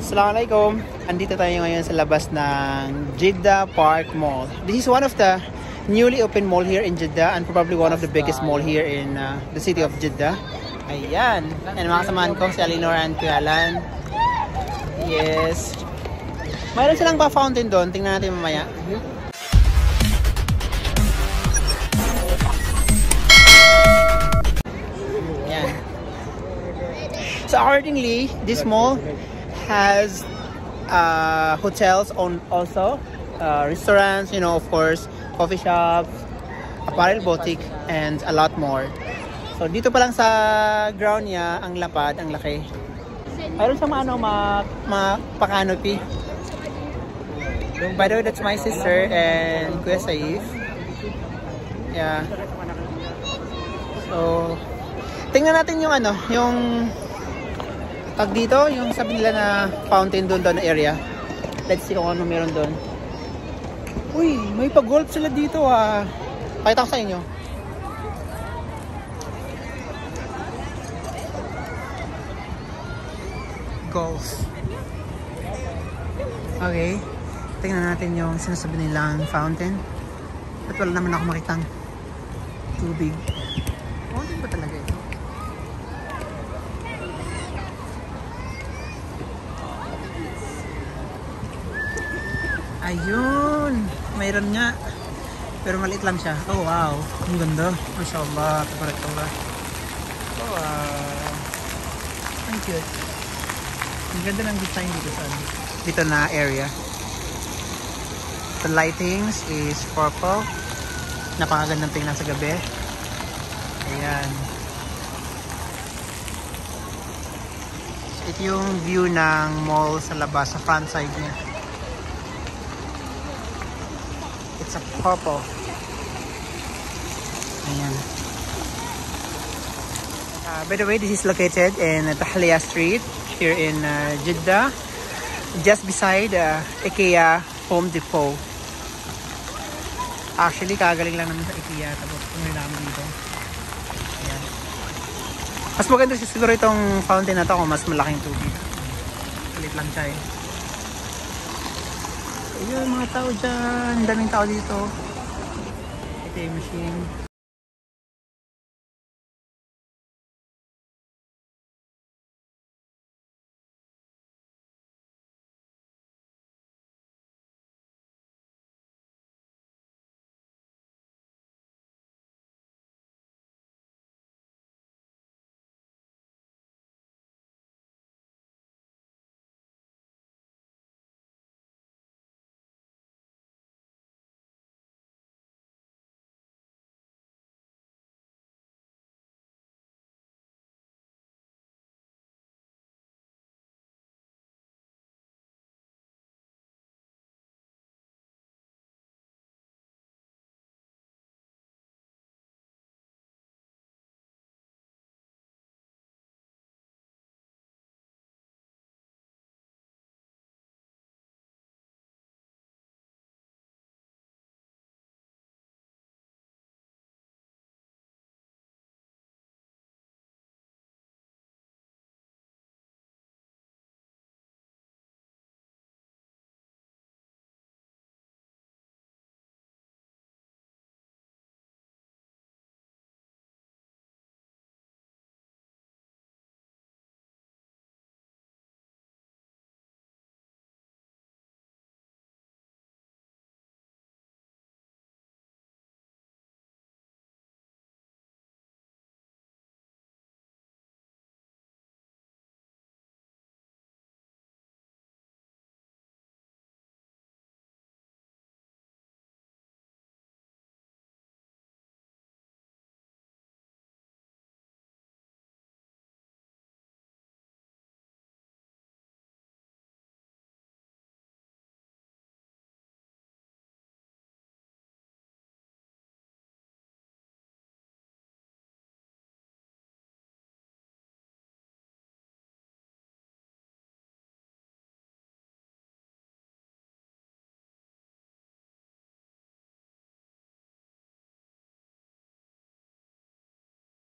Assalamualaikum. Andito tayo ngayon sa labas ng Jeddah Park Mall. This is one of the newly opened mall here in Jeddah and probably one of the biggest mall here in the city of Jeddah. Ayan. And mga kasamahan ko si Alinor and Kuya Alan. Yes. Mayroon silang pa fountain doon. Tingnan natin mamaya. Ayan. So accordingly, this mall has hotels on also, restaurants, you know, of course, coffee shops, apparel boutique, and a lot more. So dito pa lang sa ground niya, ang lapad, ang laki. Mayroon siyang pa-canopy. By the way, that's my sister and Kuya Saif. Yeah. So tingnan natin yung yung tag dito, yung sabi nila na fountain doon na area. Let's see kung ano meron doon. Uy, may pa-golf sila dito ah. Pakita ko sa inyo. Golf. Okay. Tingnan natin yung sinasabi nilang fountain. At wala naman ako makitang tubig. Fountain ba talaga ito? Ayun! Mayroon nga. Pero maliit lang siya. Oh wow! Ang ganda. Mashallah. Tabarakallah. Oh wow! Ang cute. Ang ganda ng design dito na area. The lightings is purple. Napakagandang tingnan sa gabi. Ayan. Ito yung view ng mall sa labas, sa front side niya. It's a purple. Ayan. By the way, this is located in Tahliya Street here in Jeddah, just beside IKEA Home Depot. Actually, kagaling lang naman sa IKEA, tapos pumunta namin dito. Ayan. Mas maganda siguro itong fountain na to kung mas malaking tubig. Palit lang siya eh. Ayun, mga tao dyan. Daming tao dito. ATM machine.